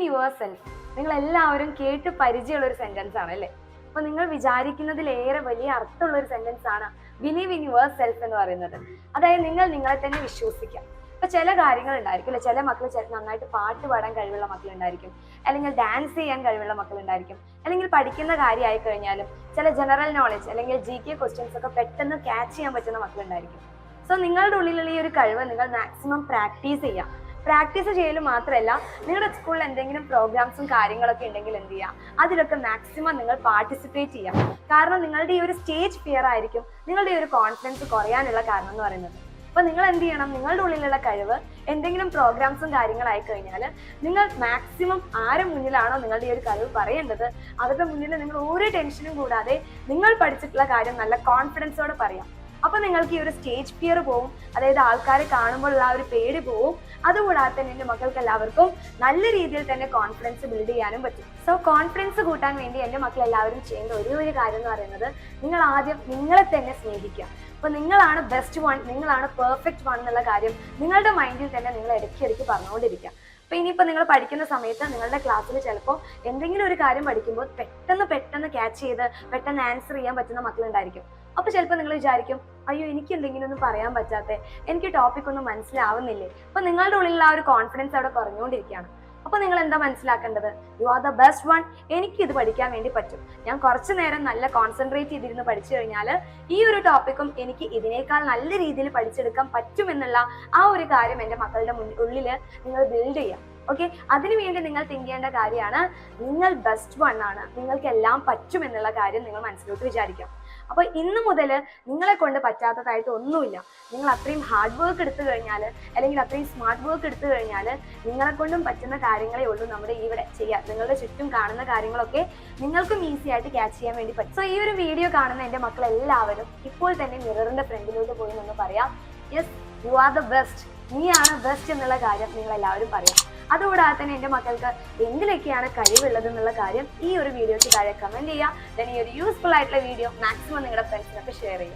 Your self. നിങ്ങൾ എല്ലാവരും കേട്ട് പരിചയമുള്ള ഒരു സെന്റൻസ് ആണ് അല്ലേ? അപ്പൊ നിങ്ങൾ വിചാരിക്കുന്നതിലേറെ വലിയ അർത്ഥമുള്ള ഒരു സെന്റൻസ് ആണ് ബിലീവ് ഇൻ യുവർ സെൽഫ് എന്ന് പറയുന്നത്. അതായത് നിങ്ങൾ നിങ്ങളെ തന്നെ വിശ്വസിക്കാം. ഇപ്പൊ ചില കാര്യങ്ങൾ ഉണ്ടായിരിക്കും അല്ലെ, ചില മക്കൾ നന്നായിട്ട് പാട്ട് പാടാൻ കഴിവുള്ള മക്കളുണ്ടായിരിക്കും, അല്ലെങ്കിൽ ഡാൻസ് ചെയ്യാൻ കഴിവുള്ള മക്കളുണ്ടായിരിക്കും, അല്ലെങ്കിൽ പഠിക്കുന്ന കാര്യമായി കഴിഞ്ഞാലും ചില ജനറൽ നോളജ് അല്ലെങ്കിൽ GK ക്വസ്റ്റ്യൻസ് ഒക്കെ പെട്ടെന്ന് ക്യാച്ച് ചെയ്യാൻ പറ്റുന്ന മക്കളുണ്ടായിരിക്കും. സോ നിങ്ങളുടെ ഉള്ളിലുള്ള ഈ ഒരു കഴിവ് നിങ്ങൾ മാക്സിമം പ്രാക്ടീസ് ചെയ്യാം. പ്രാക്ടീസ് ചെയ്യൽ മാത്രമല്ല, നിങ്ങളുടെ സ്കൂളിൽ എന്തെങ്കിലും പ്രോഗ്രാംസും കാര്യങ്ങളൊക്കെ ഉണ്ടെങ്കിൽ എന്ത് ചെയ്യുക, അതിലൊക്കെ മാക്സിമം നിങ്ങൾ പാർട്ടിസിപ്പേറ്റ് ചെയ്യാം. കാരണം നിങ്ങളുടെ ഈ ഒരു സ്റ്റേജ് ഫിയർ ആയിരിക്കും നിങ്ങളുടെ ഈ ഒരു കോൺഫിഡൻസ് കുറയാനുള്ള കാരണം എന്ന് പറയുന്നത്. അപ്പൊ നിങ്ങൾ എന്ത് ചെയ്യണം, നിങ്ങളുടെ ഉള്ളിലുള്ള കഴിവ് എന്തെങ്കിലും പ്രോഗ്രാംസും കാര്യങ്ങളായി കഴിഞ്ഞാൽ നിങ്ങൾ മാക്സിമം ആരെ മുന്നിലാണോ നിങ്ങളുടെ ഈ ഒരു കഴിവ് പറയേണ്ടത് അവരുടെ മുന്നിൽ നിങ്ങൾ ഒരു ടെൻഷനും കൂടാതെ നിങ്ങൾ പഠിച്ചിട്ടുള്ള കാര്യം നല്ല കോൺഫിഡൻസോടെ പറയാം. അപ്പൊ നിങ്ങൾക്ക് ഈ ഒരു സ്റ്റേജ് ഫിയർ പോവും, അതായത് ആൾക്കാരെ കാണുമ്പോഴുള്ള ആ ഒരു പേടി പോവും. അതുകൂടാതെ തന്നെ എൻ്റെ മക്കൾക്ക് എല്ലാവർക്കും നല്ല രീതിയിൽ തന്നെ കോൺഫിഡൻസ് ബിൽഡ് ചെയ്യാനും പറ്റും. സോ കോൺഫിഡൻസ് കൂട്ടാൻ വേണ്ടി എൻ്റെ മക്കൾ എല്ലാവരും ചെയ്യേണ്ട ഒരു കാര്യം എന്ന് പറയുന്നത്, നിങ്ങൾ ആദ്യം നിങ്ങളെ തന്നെ സ്നേഹിക്കുക. അപ്പൊ നിങ്ങളാണ് ബെസ്റ്റ് വൺ, നിങ്ങളാണ് പെർഫെക്റ്റ് വൺ എന്നുള്ള കാര്യം നിങ്ങളുടെ മൈൻഡിൽ തന്നെ നിങ്ങൾ ഇടയ്ക്കിടയ്ക്ക് പറഞ്ഞുകൊണ്ടിരിക്കുക. അപ്പൊ ഇനിയിപ്പോ നിങ്ങൾ പഠിക്കുന്ന സമയത്ത് നിങ്ങളുടെ ക്ലാസ്സിൽ ചിലപ്പോൾ എന്തെങ്കിലും ഒരു കാര്യം പഠിക്കുമ്പോൾ പെട്ടെന്ന് ക്യാച്ച് ചെയ്ത് പെട്ടെന്ന് ആൻസർ ചെയ്യാൻ പറ്റുന്ന മക്കളുണ്ടായിരിക്കും. അപ്പൊ ചിലപ്പോൾ നിങ്ങൾ വിചാരിക്കും, അയ്യോ എനിക്ക് എന്തെങ്കിലും ഒന്നും പറയാൻ പറ്റാത്തെ, എനിക്ക് ടോപ്പിക് ഒന്നും മനസ്സിലാവുന്നില്ലേ. അപ്പൊ നിങ്ങളുടെ ഉള്ളിലുള്ള ആ ഒരു കോൺഫിഡൻസ് അവിടെ കുറഞ്ഞുകൊണ്ടിരിക്കുകയാണ്. അപ്പൊ നിങ്ങൾ എന്താ മനസ്സിലാക്കേണ്ടത്, you are the best one. എനിക്ക് ഇത് പഠിക്കാൻ വേണ്ടി പറ്റും. ഞാൻ കുറച്ചു നേരം നല്ല കോൺസെൻട്രേറ്റ് ചെയ്തിരുന്ന് പഠിച്ചു കഴിഞ്ഞാൽ ഈ ഒരു ടോപ്പിക്കും എനിക്ക് ഇതിനേക്കാൾ നല്ല രീതിയിൽ പഠിച്ചെടുക്കാൻ പറ്റുമെന്നുള്ള ആ ഒരു കാര്യം എൻ്റെ മക്കളുടെ ഉള്ളിൽ നിങ്ങൾ ബിൽഡ് ചെയ്യാം. ഓക്കെ, അതിനുവേണ്ടി നിങ്ങൾ തിങ്ക് ചെയ്യേണ്ട കാര്യമാണ്, നിങ്ങൾ ബെസ്റ്റ് വൺ ആണ്, നിങ്ങൾക്ക് എല്ലാം പറ്റും എന്നുള്ള കാര്യം നിങ്ങൾ മനസ്സിലോട്ട് വിചാരിക്കാം. അപ്പൊ ഇന്ന് മുതൽ നിങ്ങളെ കൊണ്ട് പറ്റാത്തതായിട്ട് ഒന്നുമില്ല. നിങ്ങൾ അത്രയും ഹാർഡ് വർക്ക് എടുത്തു കഴിഞ്ഞാൽ, അല്ലെങ്കിൽ അത്രയും സ്മാർട്ട് വർക്ക് എടുത്തു കഴിഞ്ഞാൽ നിങ്ങളെ കൊണ്ടും പറ്റുന്ന കാര്യങ്ങളേ ഉള്ളൂ നമ്മുടെ ഇവിടെ ചെയ്യാം. നിങ്ങളുടെ ചുറ്റും കാണുന്ന കാര്യങ്ങളൊക്കെ നിങ്ങൾക്കും ഈസി ആയിട്ട് ക്യാച്ച് ചെയ്യാൻ വേണ്ടി പറ്റും. സോ ഈ ഒരു വീഡിയോ കാണുന്ന എൻ്റെ മക്കളെല്ലാവരും ഇപ്പോൾ തന്നെ മിററിന്റെ ഫ്രണ്ടിലോട്ട് പോയി നിന്ന് പറയാം, yes you are the best, നീയാണ് ബെസ്റ്റ് എന്നുള്ള കാര്യം നിങ്ങൾ എല്ലാവരും പറയാം. അതുകൂടാതെ തന്നെ എൻ്റെ മക്കൾക്ക് എന്തിലൊക്കെയാണ് കഴിവുള്ളത് എന്നുള്ള കാര്യം ഈ ഒരു വീഡിയോയ്ക്ക് താഴെ കമന്റ് ചെയ്യുക. ഈ ഒരു യൂസ്ഫുൾ ആയിട്ടുള്ള വീഡിയോ മാക്സിമം നിങ്ങളുടെ ഫ്രണ്ട്സിനൊക്കെ ഷെയർ ചെയ്യുക.